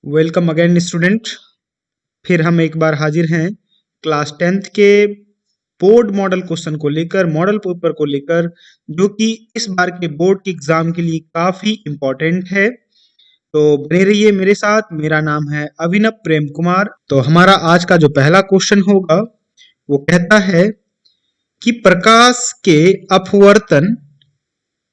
Welcome again student. फिर हम एक बार हाजिर हैं क्लास 10th के बोर्ड मॉडल क्वेश्चन को लेकर, मॉडल पेपर को लेकर, जो कि इस बार के बोर्ड के एग्जाम के लिए काफी इम्पोर्टेंट है। तो बने रहिए मेरे साथ। मेरा नाम है अभिनव प्रेम कुमार। तो हमारा आज का जो पहला क्वेश्चन होगा वो कहता है कि प्रकाश के अपवर्तन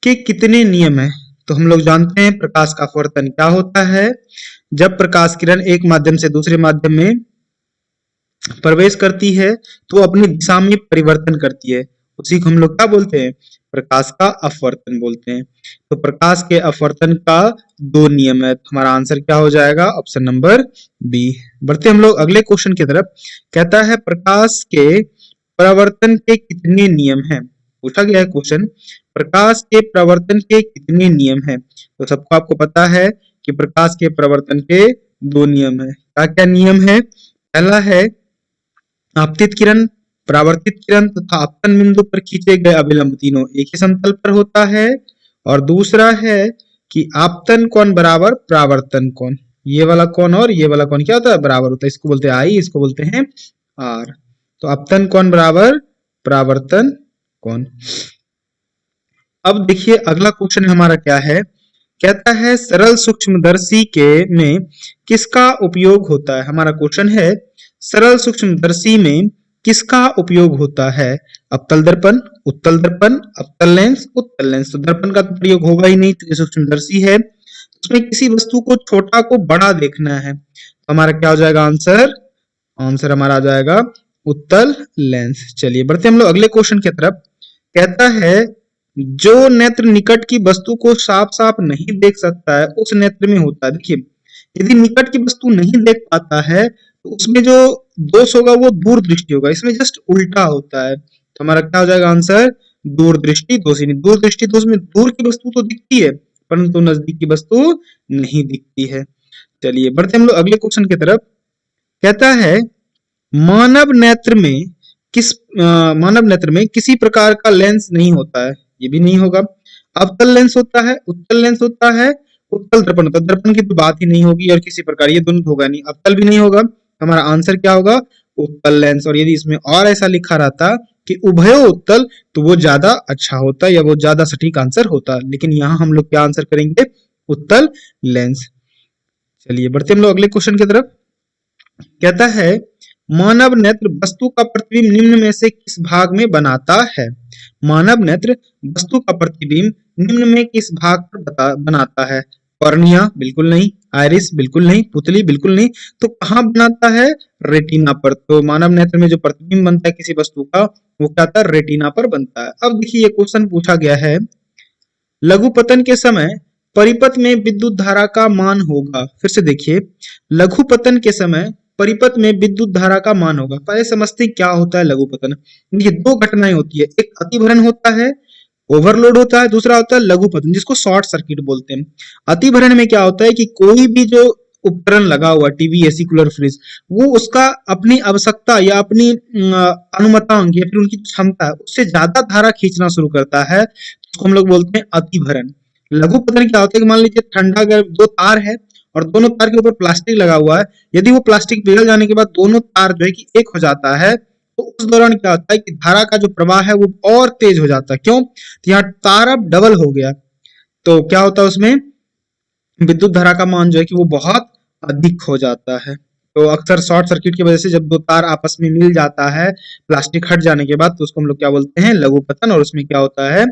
के कितने नियम हैं। तो हम लोग जानते हैं प्रकाश का अपवर्तन क्या होता है। जब प्रकाश किरण एक माध्यम से दूसरे माध्यम में प्रवेश करती है तो अपनी दिशा में परिवर्तन करती है, उसी को हम लोग क्या बोलते हैं, प्रकाश का अपवर्तन बोलते हैं। तो प्रकाश के अपवर्तन का दो नियम है। तो हमारा आंसर क्या हो जाएगा, ऑप्शन नंबर बी। बढ़ते हम लोग अगले क्वेश्चन की तरफ। कहता है प्रकाश के प्रवर्तन के कितने नियम हैं। पूछा गया है क्वेश्चन, प्रकाश के प्रवर्तन के कितने नियम हैं। तो सबको आपको पता है कि प्रकाश के प्रवर्तन के दो नियम है। क्या क्या नियम है। पहला है आपतित किरण, परावर्तित किरण तथा आपतन बिंदु पर खींचे गए अभिलंब तीनों एक ही समतल पर होता है। और दूसरा है कि आपतन कोण बराबर परावर्तन कोण। ये वाला कोण और ये वाला कोण क्या होता है, बराबर होता है। इसको बोलते हैं आई, इसको बोलते हैं आर। तो आपतन कोण बराबर परावर्तन कोण। अब देखिए अगला क्वेश्चन हमारा क्या है। कहता है सरल सूक्ष्मदर्शी के में किसका उपयोग होता है। हमारा क्वेश्चन है सरल सूक्ष्मदर्शी में किसका उपयोग होता है। अवतल दर्पण, उत्तल दर्पण, अवतल लेंस, उत्तल लेंस। तो दर्पण का तो प्रयोग होगा ही नहीं, तो सूक्ष्मदर्शी है, उसमें किसी वस्तु को छोटा को बड़ा देखना है। तो हमारा क्या हो जाएगा आंसर, आंसर हमारा आ जाएगा उत्तल लेंस। चलिए बढ़ते हम लोग अगले क्वेश्चन की तरफ। कहता है जो नेत्र निकट की वस्तु को साफ साफ नहीं देख सकता है उस नेत्र में होता है। देखिए यदि निकट की वस्तु नहीं देख पाता है तो उसमें जो दोष होगा वो दूर दृष्टि होगा, इसमें जस्ट उल्टा होता है। तो हमारा क्या हो जाएगा आंसर, दूर दृष्टि दोष। दूर दृष्टि दोष में दूर की वस्तु तो दिखती है परंतु नजदीक की वस्तु नहीं दिखती है। चलिए बढ़ते हम लोग अगले क्वेश्चन की तरफ। कहता है मानव नेत्र में मानव नेत्र में किसी प्रकार का लेंस नहीं होता है। ये भी नहीं होगा। अवतल लेंस होता है, उत्तल लेंस होता है, उत्तल दर्पण होता है। दर्पण की तो बात ही नहीं होगी और किसी प्रकार ये दोनों होगा नहीं, अवतल भी नहीं होगा। हमारा आंसर क्या होगा, उत्तल लेंस। और यदि इसमें और ऐसा लिखा रहता कि उभयो उत्तल तो वो ज्यादा अच्छा होता या वो ज्यादा सटीक आंसर होता, लेकिन यहाँ हम लोग क्या आंसर करेंगे, उत्तल लेंस। चलिए बढ़ते हम लोग अगले क्वेश्चन की तरफ। कहता है मानव नेत्र वस्तु का प्रतिबिंब निम्न में से किस भाग में बनाता है। मानव नेत्र वस्तु का प्रतिबिंब निम्न में किस भाग पर बनाता है। कॉर्निया बिल्कुल नहीं, आइरिस बिल्कुल नहीं, पुतली बिल्कुल नहीं। तो कहाँ बनाता है, रेटिना पर। तो मानव नेत्र में जो प्रतिबिंब बनता है किसी वस्तु का वो क्या था, रेटिना पर बनता है। अब देखिए ये क्वेश्चन पूछा गया है लघुपतन के समय परिपथ में विद्युत धारा का मान होगा। फिर से देखिए लघुपतन के समय परिपथ में विद्युत धारा का मान होगा। पहले समझते हैं क्या होता है लघुपतन। देखिए दो घटनाएं होती है, एक अतिभरण होता है, ओवरलोड होता है, दूसरा होता है लघुपतन जिसको शॉर्ट सर्किट बोलते हैं। अतिभरण में क्या होता है कि कोई भी जो उपकरण लगा हुआ टीवी, एसी, कूलर, फ्रिज, वो उसका अपनी आवश्यकता या अपनी अनुमतांक या फिर उनकी क्षमता उससे ज्यादा धारा खींचना शुरू करता है, उसको हम लोग बोलते हैं अतिभरण। लघुपतन क्या होता है कि मान लीजिए ठंडा अगर दो तार है और दोनों तार के ऊपर प्लास्टिक लगा हुआ है, यदि वो प्लास्टिक पिघल जाने के बाद दोनों तार जो है कि एक हो जाता है तो उस दौरान क्या होता है कि धारा का जो प्रवाह है वो और तेज हो जाता है। क्यों, तो यहाँ तार अब डबल हो गया तो क्या होता है उसमें विद्युत धारा का मान जो है कि वो बहुत अधिक हो जाता है। तो अक्सर शॉर्ट सर्किट की वजह से जब दो तार आपस में मिल जाता है प्लास्टिक हट जाने के बाद तो उसको हम लोग क्या बोलते हैं, लघुपतन। और उसमें क्या होता है,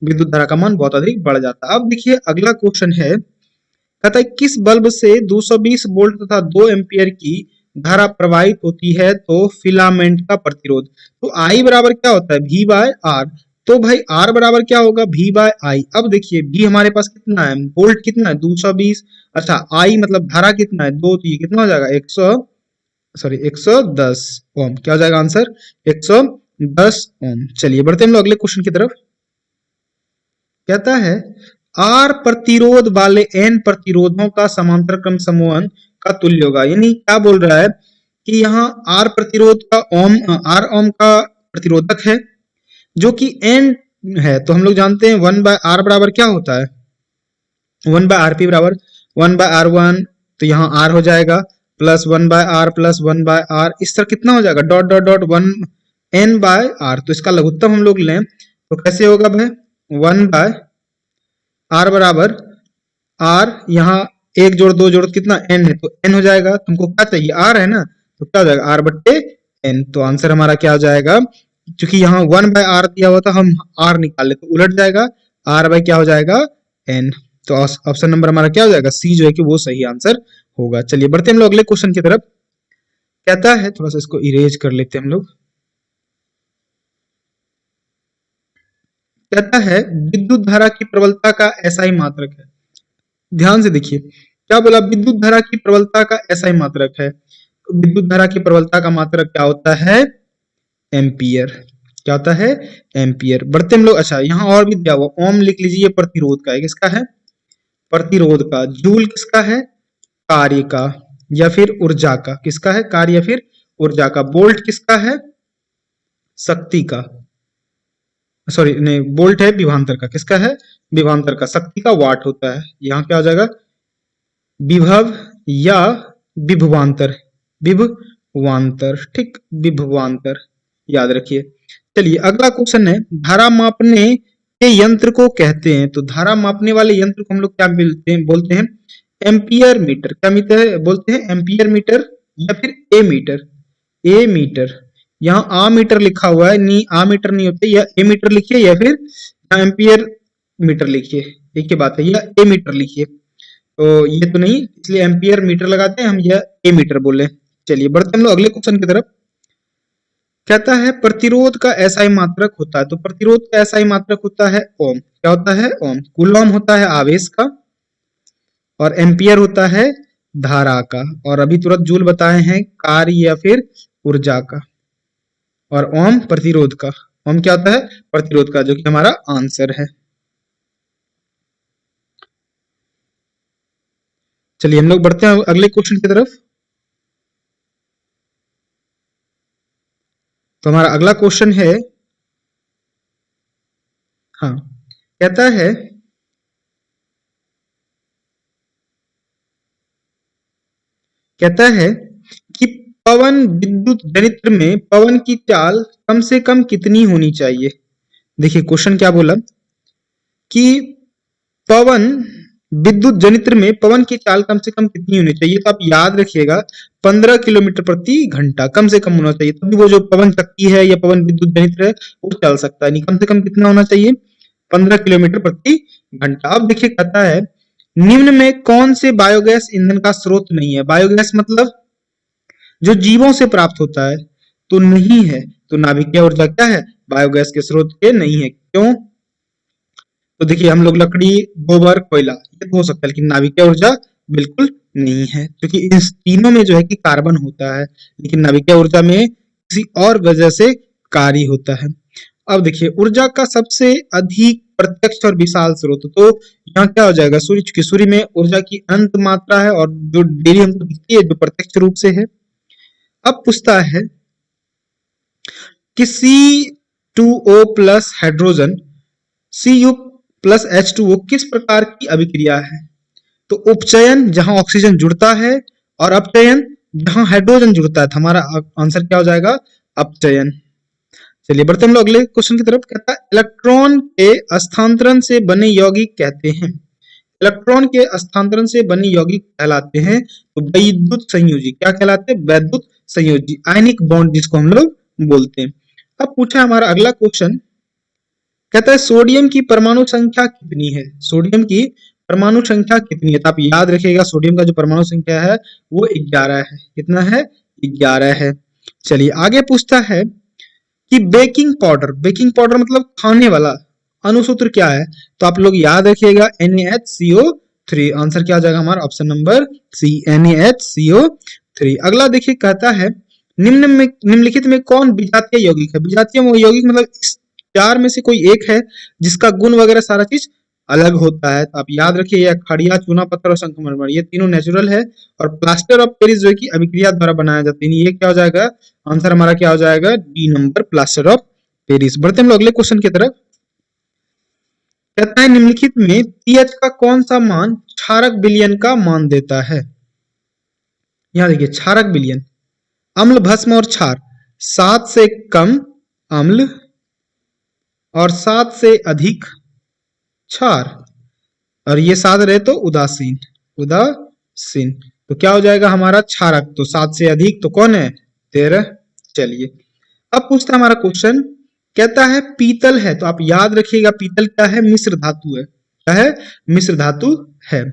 विद्युत धारा का मान बहुत अधिक बढ़ जाता है। अब देखिए अगला क्वेश्चन है, कहता है किस बल्ब से 220 वोल्ट तथा 2 एम्पियर की धारा प्रवाहित होती है। तो फिलामेंट का प्रतिरोध। तो आई बराबर क्या होता है, V बाय आर। तो भाई आर बराबर क्या होगा, V बाय आई। अब देखिए V हमारे पास कितना है, वोल्ट कितना है 220, अच्छा आई मतलब धारा कितना है 2, तो ये कितना हो जाएगा 110 ओम। क्या हो जाएगा आंसर, 110 ओम। चलिए बढ़ते हम लोग अगले क्वेश्चन की तरफ। कहता है आर प्रतिरोध वाले एन प्रतिरोधों का समांतर क्रम समूहन का तुल्य होगा। यानी क्या बोल रहा है कि यहाँ आर प्रतिरोध का ओम, आर ओम का प्रतिरोधक है जो कि एन है। तो हम लोग जानते हैं 1 बाय आर बराबर क्या होता है, 1 बाय आर पी बराबर 1 बाय आर वन तो यहाँ r हो जाएगा प्लस 1/r प्लस 1/r, इस तरह कितना हो जाएगा डॉट डॉट डॉट 1n/r। तो इसका लघुत्तम हम लोग लें तो कैसे होगा भाई, 1/r बराबर r, यहाँ एक जोड़ दो जोड़ कितना n है तो n हो जाएगा। तुमको क्या चाहिए, r है ना, तो क्या हो जाएगा r बट्टे n। तो आंसर हमारा क्या हो जाएगा, क्योंकि यहाँ 1/r दिया हुआ था, हम r निकाल ले तो उलट जाएगा, r बाई क्या हो जाएगा n। तो ऑप्शन नंबर हमारा क्या हो जाएगा, सी जो है कि वो सही आंसर होगा। चलिए बढ़ते हम लोग अगले क्वेश्चन की तरफ। कहता है, थोड़ा सा इसको इरेज कर लेते हैं हम लोग। कहता है विद्युत धारा की प्रबलता का SI मात्रक है। ध्यान से देखिए क्या बोला, विद्युत धारा की प्रबलता का SI मात्रक है। तो विद्युत धारा की प्रबलता का मात्रक क्या होता है, एम्पियर। क्या होता है, एम्पियर। बढ़ते हम लोग, अच्छा यहाँ और भी दिया हुआ, ओम लिख लीजिए, प्रतिरोध का है, किसका है, प्रतिरोध का। जूल किसका है, कार्य का या फिर ऊर्जा का, किसका है, कार्य या फिर ऊर्जा का। वोल्ट किसका है, शक्ति का, सॉरी नहीं, वोल्ट है विभवांतर का, किसका है, विभवांतर का। शक्ति का वाट होता है। यहाँ क्या हो जाएगा, विभव या विभवांतर, विभवांतर, ठीक, विभवांतर याद रखिए। चलिए अगला क्वेश्चन है, धारा मापने के यंत्र को कहते हैं। तो धारा मापने वाले यंत्र को हम लोग क्या बोलते हैं, एम्पियर मीटर। क्या मीटर बोलते हैं, एम्पियर मीटर या फिर ए मीटर, ए मीटर। यहाँ आ मीटर लिखा हुआ है, नहीं आ मीटर नहीं होते, या ए मीटर लिखिए या फिर एम्पियर मीटर लिखिए, एक ही बात है, या ए मीटर लिखिए। तो ये तो नहीं, इसलिए एम्पियर मीटर लगाते हैं हम, या ए मीटर बोले। चलिए बढ़ते हम लोग अगले क्वेश्चन की तरफ। कहता है प्रतिरोध का SI मात्रक होता है। तो प्रतिरोध का SI मात्रक होता है ओम। क्या होता है, ओम। कूलम होता है आवेश का, और एम्पियर होता है धारा का, और अभी तुरंत जूल बताए हैं कार्य या फिर ऊर्जा का, और ओम प्रतिरोध का। ओम क्या होता है, प्रतिरोध का, जो कि हमारा आंसर है। चलिए हम लोग बढ़ते हैं अगले क्वेश्चन की तरफ। तो हमारा अगला क्वेश्चन है, हाँ, कहता है कि पवन विद्युत जनित्र में पवन की चाल कम से कम कितनी होनी चाहिए। देखिए क्वेश्चन क्या बोला कि पवन विद्युत जनित्र में पवन की चाल कम से कम कितनी होनी चाहिए। तो आप याद रखिएगा 15 किलोमीटर प्रति घंटा कम से कम होना चाहिए, तभी वो जो पवन चक्की है या पवन विद्युत जनित्र है वो चल सकता है। नहीं, कम से कम कितना होना चाहिए, 15 किलोमीटर प्रति घंटा। अब देखिए कहता है निम्न में कौन से बायोगैस ईंधन का स्रोत नहीं है। बायोगैस मतलब जो जीवों से प्राप्त होता है, तो नहीं है। तो नाभिकीय ऊर्जा क्या है, बायोगैस के स्रोत के नहीं है। क्यों, तो देखिए हम लोग लकड़ी, गोबर, कोयला ये तो हो सकता है, लेकिन नाभिकीय ऊर्जा बिल्कुल नहीं है, क्योंकि इस तीनों में जो है कि कार्बन होता है, लेकिन नाभिकीय ऊर्जा में किसी और वजह से कार्य होता है। अब देखिए ऊर्जा का सबसे अधिक प्रत्यक्ष और विशाल स्रोत, तो यहाँ क्या हो जाएगा, सूर्य। चूंकि सूर्य में ऊर्जा की अनंत मात्रा है, और जो डेली हमको दिखती है जो प्रत्यक्ष रूप से है। अब पूछता है कि C2O plus hydrogen Cu plus H2O किस प्रकार की अभिक्रिया है। तो उपचयन जहां ऑक्सीजन जुड़ता है, और अपचयन जहां हाइड्रोजन जुड़ता है। तो हमारा आंसर क्या हो जाएगा, अपचयन। चलिए बढ़ते हम लोग अगले क्वेश्चन की तरफ। कहता है इलेक्ट्रॉन के स्थानांतरण से बने यौगिक कहते हैं। इलेक्ट्रॉन के स्थानांतरण से बने यौगिक कहलाते हैं तो वैद्युत संयोजी। क्या कहलाते हैं, वैद्युत संयोजी, आयनिक बॉन्ड जिसको हम लोग बोलते हैं। अब पूछा हमारा अगला क्वेश्चन, कहता है सोडियम की परमाणु संख्या कितनी है। सोडियम की परमाणु संख्या कितनी है। तो आप याद रखिएगा सोडियम का जो परमाणु संख्या है वो 11 है। कितना है, 11 है। चलिए आगे पूछता है कि बेकिंग पाउडर मतलब खाने वाला अनुसूत्र क्या है। तो आप लोग याद रखिएगा NaHCO3। आंसर क्या आ जाएगा हमारा, ऑप्शन नंबर सी, NaHCO3। अगला देखिए कहता है निम्नलिखित में कौन विजातीय यौगिक है। विजातीय यौगिक मतलब इस चार में से कोई एक है जिसका गुण वगैरह सारा चीज अलग होता है। तो आप याद रखिए यह खड़िया, चूना पत्थर और संगमरमर ये तीनों नेचुरल है, और प्लास्टर ऑफ पेरिस जो है कि अभिक्रिया द्वारा बनाया जाता है। ये क्या हो जाएगा, आंसर हमारा क्या हो जाएगा, D number, plaster of Paris. बढ़ते हम लोग अगले क्वेश्चन की तरफ। कहता है निम्नलिखित में पीएच का कौन सा मान क्षारक विलयन का मान देता है। यहाँ देखिए क्षारक विलयन, अम्ल, भस्म और क्षार, 7 से कम अम्ल और 7 से अधिक क्षार, और ये 7 रहे तो उदासीन, उदासीन, तो क्या हो जाएगा हमारा क्षारक, तो 7 से अधिक तो कौन है 13। चलिए अब पूछता है हमारा क्वेश्चन, कहता है पीतल है, तो आप याद रखिएगा पीतल क्या है, मिश्र धातु है, क्या है, मिश्र धातु है।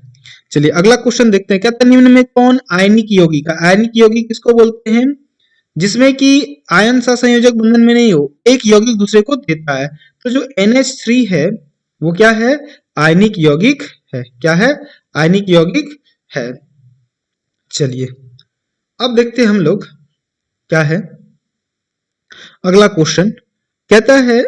चलिए अगला क्वेश्चन देखते हैं, कहता है निम्न में कौन आयनिक यौगिक है, आयनिक यौगिक किसको बोलते हैं, जिसमें कि आयन सहसंयोजक बंधन में नहीं हो, एक यौगिक दूसरे को देता है, तो जो NH3 है वो क्या है, आयनिक यौगिक है, क्या है, आयनिक यौगिक है। चलिए अब देखते हैं हम लोग क्या है अगला क्वेश्चन, कहता है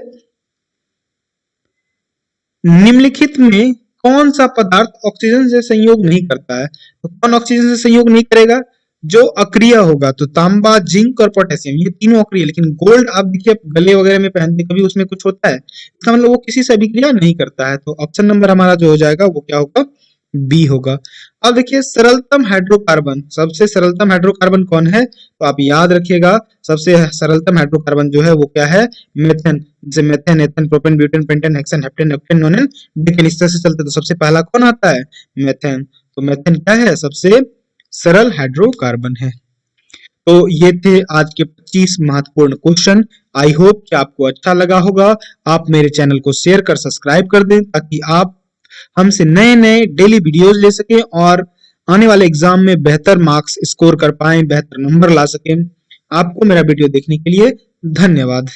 निम्नलिखित में कौन सा पदार्थ ऑक्सीजन से संयोग नहीं करता है, तो कौन ऑक्सीजन से संयोग नहीं करेगा, जो अक्रिय होगा, तो तांबा, जिंक और पोटेशियम, ये तीनों अक्रिय, लेकिन गोल्ड आप देखिए गले वगैरह में पहनते कभी उसमें कुछ होता है, इसका मतलब वो किसी से अभिक्रिया नहीं करता है, तो ऑप्शन नंबर हमारा जो हो जाएगा वो क्या होगा, बी होगा। अब देखिए सरलतम हाइड्रोकार्बन, सबसे सरलतम हाइड्रोकार्बन कौन है, तो आप याद रखिएगा सबसे सरलतम हाइड्रोकार्बन जो है वो क्या है, मेथेन, जैसे methane, ethane, propane, butane, pentane, hexane, heptane, octane, नोनेन, decane, इस तरह से चलते, तो सबसे पहला कौन आता है, मेथेन, तो मेथेन क्या है, सबसे सरल हाइड्रोकार्बन है। तो ये थे आज के 25 महत्वपूर्ण क्वेश्चन। आई होप कि आपको अच्छा लगा होगा। आप मेरे चैनल को शेयर कर सब्सक्राइब कर दें ताकि आप हमसे नए नए डेली वीडियोज ले सकें और आने वाले एग्जाम में बेहतर मार्क्स स्कोर कर पाएं, बेहतर नंबर ला सकें। आपको मेरा वीडियो देखने के लिए धन्यवाद।